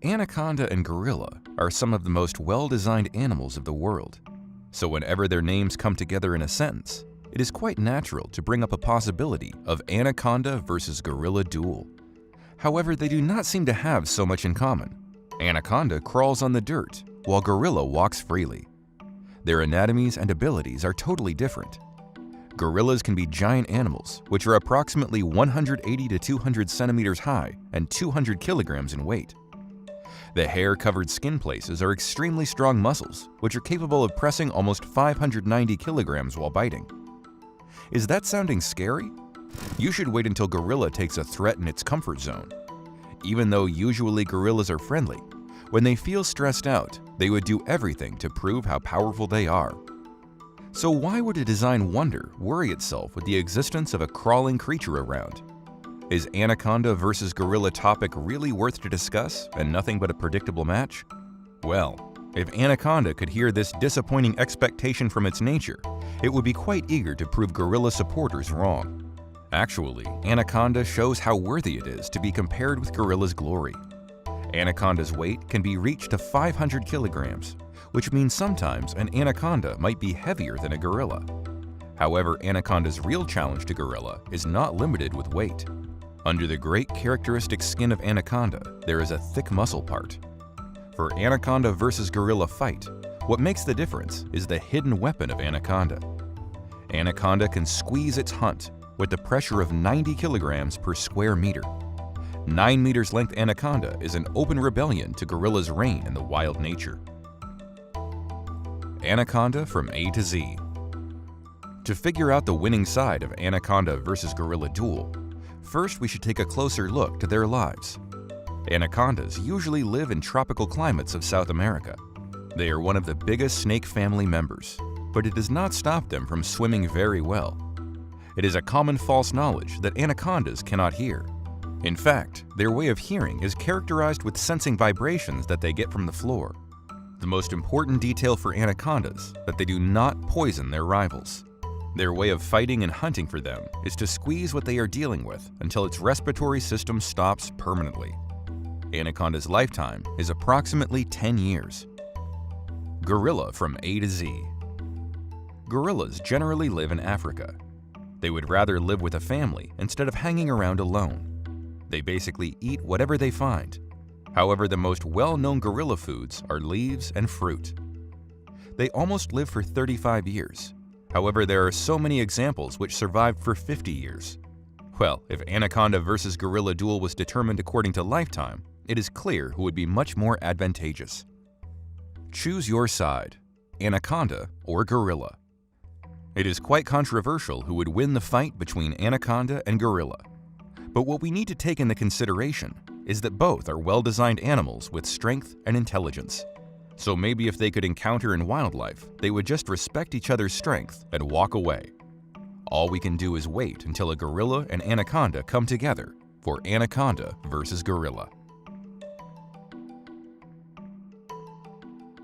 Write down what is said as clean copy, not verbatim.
Anaconda and gorilla are some of the most well-designed animals of the world, so whenever their names come together in a sentence, it is quite natural to bring up a possibility of anaconda versus gorilla duel. However, they do not seem to have so much in common. Anaconda crawls on the dirt, while gorilla walks freely. Their anatomies and abilities are totally different. Gorillas can be giant animals, which are approximately 180 to 200 centimeters high and 200 kilograms in weight. The hair-covered skin places are extremely strong muscles, which are capable of pressing almost 590 kilograms while biting. Is that sounding scary? You should wait until gorilla takes a threat in its comfort zone. Even though usually gorillas are friendly, when they feel stressed out, they would do everything to prove how powerful they are. So why would a design wonder worry itself with the existence of a crawling creature around? Is anaconda versus gorilla topic really worth to discuss and nothing but a predictable match? Well, if anaconda could hear this disappointing expectation from its nature, it would be quite eager to prove gorilla supporters wrong. Actually, anaconda shows how worthy it is to be compared with gorilla's glory. Anaconda's weight can be reached to 500 kilograms, which means sometimes an anaconda might be heavier than a gorilla. However, anaconda's real challenge to gorilla is not limited with weight. Under the great characteristic skin of anaconda, there is a thick muscle part. For anaconda versus gorilla fight, what makes the difference is the hidden weapon of anaconda. Anaconda can squeeze its hunt with the pressure of 90 kilograms per square meter. 9 meters length anaconda is an open rebellion to gorilla's reign in the wild nature. Anaconda from A to Z. To figure out the winning side of anaconda versus gorilla duel, first we should take a closer look to their lives. Anacondas usually live in tropical climates of South America. They are one of the biggest snake family members, but it does not stop them from swimming very well. It is a common false knowledge that anacondas cannot hear. In fact, their way of hearing is characterized with sensing vibrations that they get from the floor. The most important detail for anacondas is that they do not poison their rivals. Their way of fighting and hunting for them is to squeeze what they are dealing with until its respiratory system stops permanently. Anaconda's lifetime is approximately 10 years. Gorilla from A to Z. Gorillas generally live in Africa. They would rather live with a family instead of hanging around alone. They basically eat whatever they find. However, the most well-known gorilla foods are leaves and fruit. They almost live for 35 years. However, there are so many examples which survived for 50 years. Well, if anaconda versus gorilla duel was determined according to lifetime, it is clear who would be much more advantageous. Choose your side, anaconda or gorilla. It is quite controversial who would win the fight between anaconda and gorilla. But what we need to take into consideration is that both are well-designed animals with strength and intelligence. So maybe if they could encounter in wildlife, they would just respect each other's strength and walk away. All we can do is wait until a gorilla and anaconda come together for anaconda versus gorilla.